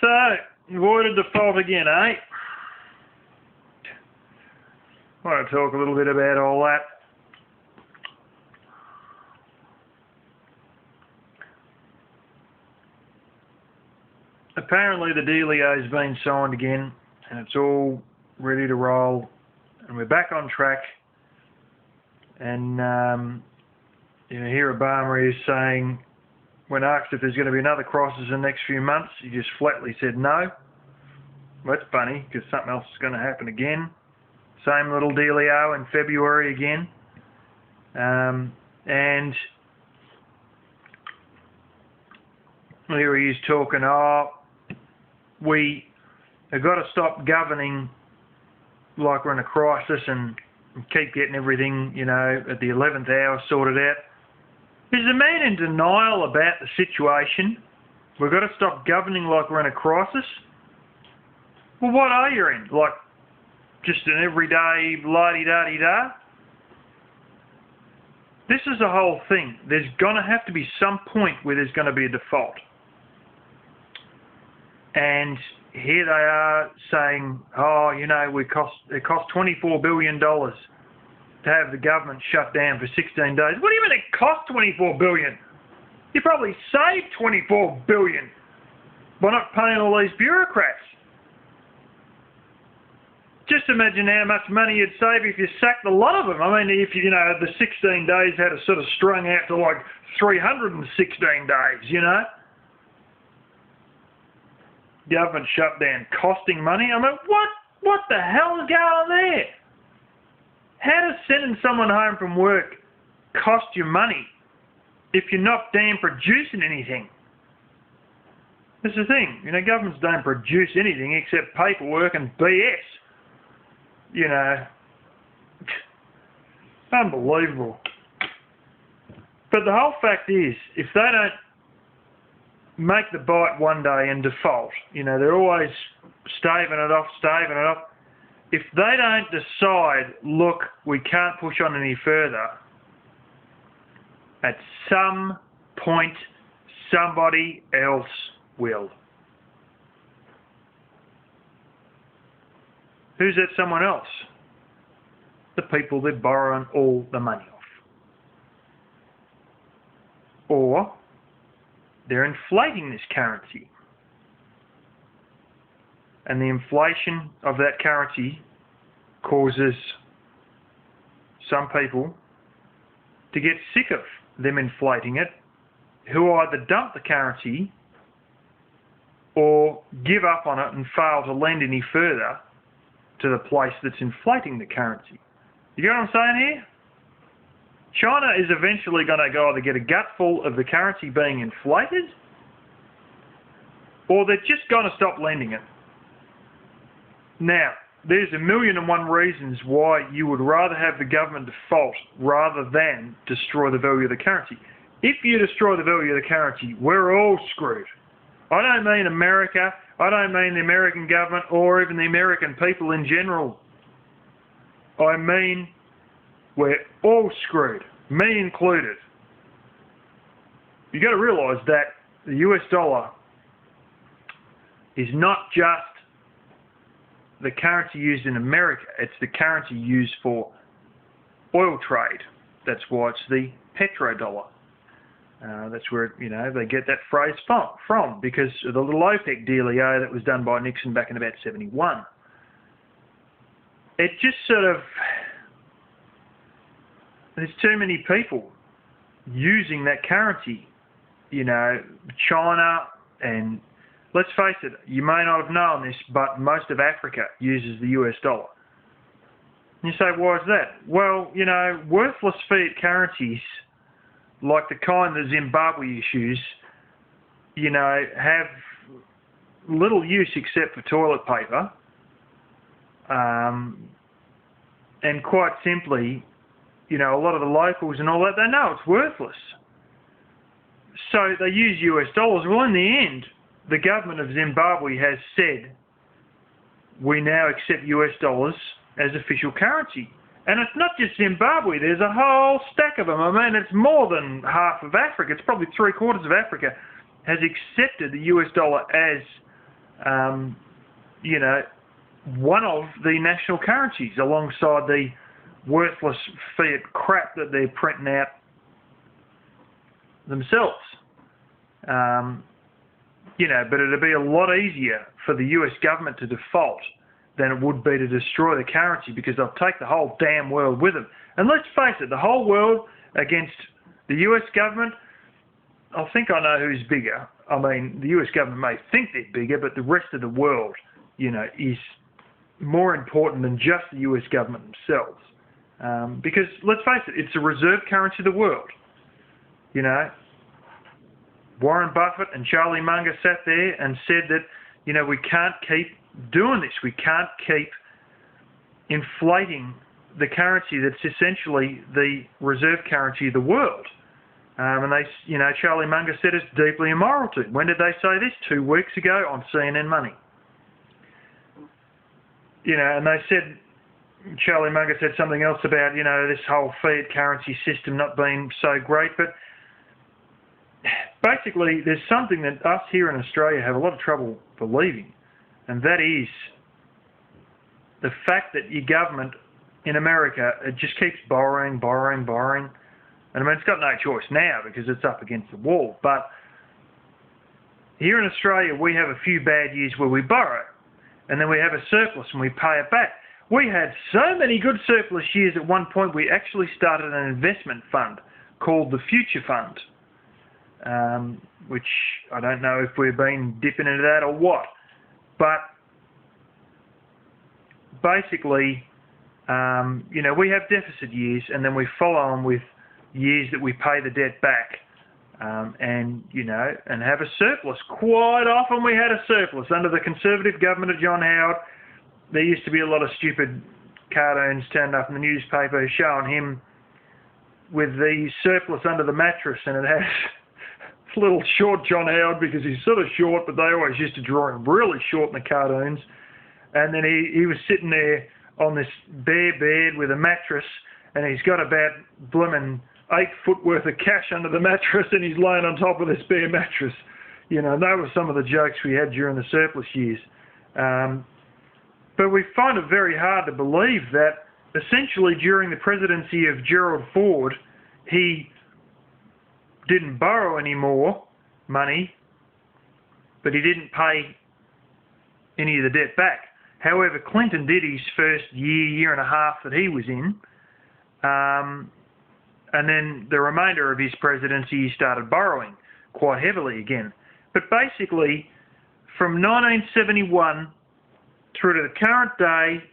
So, avoided default again, eh? I want to talk a little bit about all that. Apparently the dealio's been signed again and it's all ready to roll and we're back on track. And here Obama is saying, when asked if there's going to be another crisis in the next few months, he just flatly said no. Well, that's funny because something else is going to happen again. Same little dealio in February again. And here he is talking, we have got to stop governing like we're in a crisis and keep getting everything, at the 11th hour sorted out. Is the man in denial about the situation? We've got to stop governing like we're in a crisis? Well, what are you in? Like, just an everyday la-di-da-di-da? This is the whole thing. There's going to have to be some point where there's going to be a default. And here they are saying, it cost $24 billion to have the government shut down for 16 days. What do you mean it cost $24 billion? You probably saved $24 billion by not paying all these bureaucrats. Just imagine how much money you'd save if you sacked a lot of them. I mean, if the 16 days had sort of strung out to like 316 days, Government shutdown costing money. I mean, what the hell is going on there? How does sending someone home from work cost you money if you're not damn producing anything? That's the thing. Governments don't produce anything except paperwork and BS. Unbelievable. But the whole fact is, if they don't make the bite one day and default, they're always staving it off. If they don't decide, look, we can't push on any further, at some point somebody else will. Who's that someone else? The people they're borrowing all the money off. Or they're inflating this currency. And the inflation of that currency causes some people to get sick of them inflating it, who either dump the currency or give up on it and fail to lend any further to the place that's inflating the currency. You get what I'm saying here? China is eventually going to either get a gutful of the currency being inflated, or they're just going to stop lending it. Now, there's 1,000,001 reasons why you would rather have the government default rather than destroy the value of the currency. If you destroy the value of the currency, we're all screwed. I don't mean America, I don't mean the American government or even the American people in general. I mean, we're all screwed, me included. You got to realise that the US dollar is not just the currency used in America, it's the currency used for oil trade. That's why it's the petrodollar. That's where they get that phrase from because of the little OPEC dealio that was done by Nixon back in about 71. It just there's too many people using that currency. China, and let's face it, you may not have known this, but most of Africa uses the US dollar. And you say, why is that? Well, worthless fiat currencies, like the kind that Zimbabwe issues, have little use except for toilet paper. And quite simply, a lot of the locals and all that, they know it's worthless. So they use US dollars. Well, in the end, the government of Zimbabwe has said, we now accept US dollars as official currency. And it's not just Zimbabwe, there's a whole stack of them. I mean, it's more than half of Africa. It's probably 3/4 of Africa has accepted the US dollar as you know, one of the national currencies alongside the worthless fiat crap that they're printing out themselves. You know, but it'd be a lot easier for the US government to default than it would be to destroy the currency, because they'll take the whole damn world with them. And let's face it, the whole world against the US government, I think I know who's bigger. I mean, the US government may think they're bigger, but the rest of the world, you know, is more important than just the US government themselves. Because, let's face it, it's the reserve currency of the world. You know, Warren Buffett and Charlie Munger sat there and said that, you know, we can't keep doing this. We can't keep inflating the currency that's essentially the reserve currency of the world. And they, you know, Charlie Munger said it's deeply immoral to. When did they say this? 2 weeks ago on CNN Money. You know, and they said, Charlie Munger said something else about, you know, this whole fiat currency system not being so great. But basically, there's something that us here in Australia have a lot of trouble believing, and that is the fact that your government in America, it just keeps borrowing. And I mean, it's got no choice now because it's up against the wall. But here in Australia, we have a few bad years where we borrow, and then we have a surplus and we pay it back. We had so many good surplus years at one point, we actually started an investment fund called the Future Fund, which I don't know if we've been dipping into that or what. But basically, you know, we have deficit years, and then we follow on with years that we pay the debt back, and, you know, and have a surplus. Quite often we had a surplus. Under the Conservative government of John Howard, there used to be a lot of stupid cartoons turned up in the newspaper showing him with the surplus under the mattress, and it has little short John Howard because he's sort of short, but they always used to draw him really short in the cartoons. And then he was sitting there on this bare bed with a mattress, and he's got about blooming 8 foot worth of cash under the mattress, and he's laying on top of this bare mattress. You know, and they were some of the jokes we had during the surplus years. But we find it very hard to believe that essentially during the presidency of Gerald Ford, he didn't borrow any more money, but he didn't pay any of the debt back. However, Clinton did his first year and a half that he was in, and then the remainder of his presidency he started borrowing quite heavily again. But basically, from 1971 through to the current day,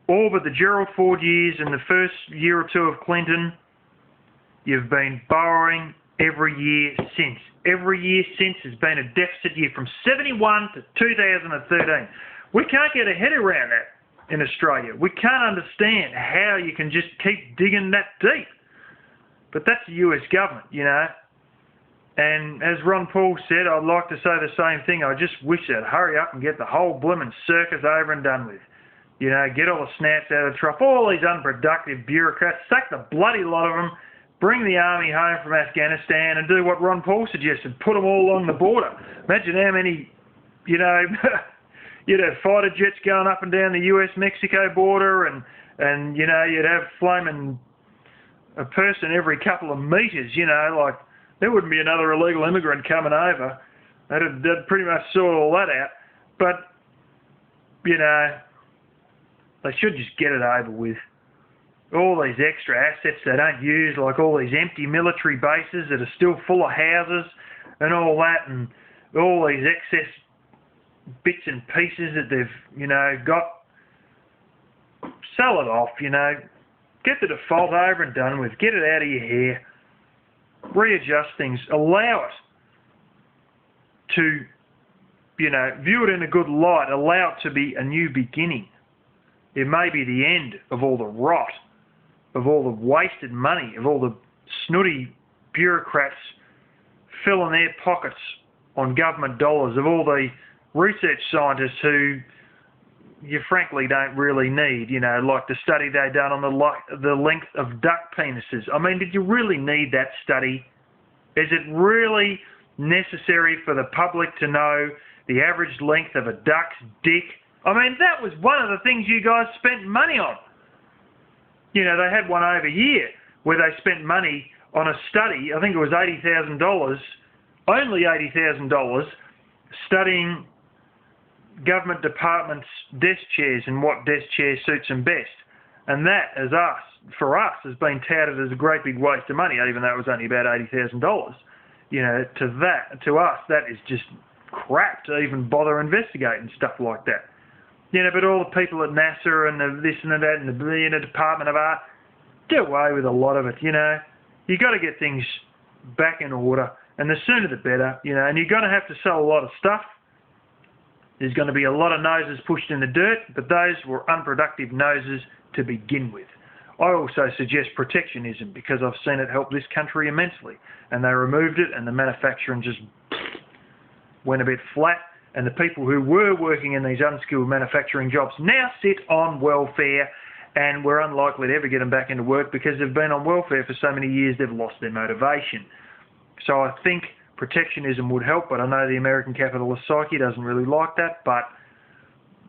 all but the Gerald Ford years and the first year or two of Clinton, you've been borrowing every year since. Every year since has been a deficit year from 71 to 2013. We can't get a head around that in Australia. We can't understand how you can just keep digging that deep. But that's the US government, you know. And as Ron Paul said, I'd like to say the same thing. I just wish they'd hurry up and get the whole blooming circus over and done with. You know, get all the snaps out of the trough, all these unproductive bureaucrats, sack the bloody lot of them, bring the army home from Afghanistan and do what Ron Paul suggested, put them all along the border. Imagine how many, you know, you'd have fighter jets going up and down the US-Mexico border, and you know, you'd have flaming a person every couple of metres, you know, like there wouldn't be another illegal immigrant coming over. That'd pretty much sort all that out. But, you know, they should just get it over with. All these extra assets they don't use, like all these empty military bases that are still full of houses and all that, and all these excess bits and pieces that they've, you know, got. Sell it off, you know. Get the default over and done with. Get it out of your hair. Readjust things. Allow it to, you know, view it in a good light. Allow it to be a new beginning. It may be the end of all the rot, of all the wasted money, of all the snooty bureaucrats filling their pockets on government dollars, of all the research scientists who you frankly don't really need, you know, like the study they done on the length of duck penises. I mean, did you really need that study? Is it really necessary for the public to know the average length of a duck's dick. I mean, that was one of the things you guys spent money on. You know, they had one over here where they spent money on a study, I think it was $80,000, only $80,000, studying government departments' desk chairs and what desk chair suits them best. And that, for us, has been touted as a great big waste of money, even though it was only about $80,000. You know, to us, that is just crap to even bother investigating stuff like that. You know, but all the people at NASA and the this and the that and the Department of Art, do away with a lot of it, you know. You got to get things back in order, and the sooner the better, you know, and you're going to have to sell a lot of stuff. There's going to be a lot of noses pushed in the dirt, but those were unproductive noses to begin with. I also suggest protectionism because I've seen it help this country immensely. And they removed it and the manufacturing just went a bit flat. And the people who were working in these unskilled manufacturing jobs now sit on welfare, and we're unlikely to ever get them back into work because they've been on welfare for so many years they've lost their motivation. So I think protectionism would help, but I know the American capitalist psyche doesn't really like that, but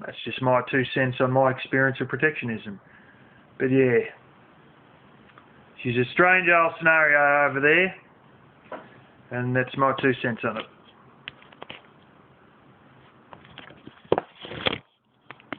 that's just my 2 cents on my experience of protectionism. But yeah, she's a strange old scenario over there, and that's my 2 cents on it.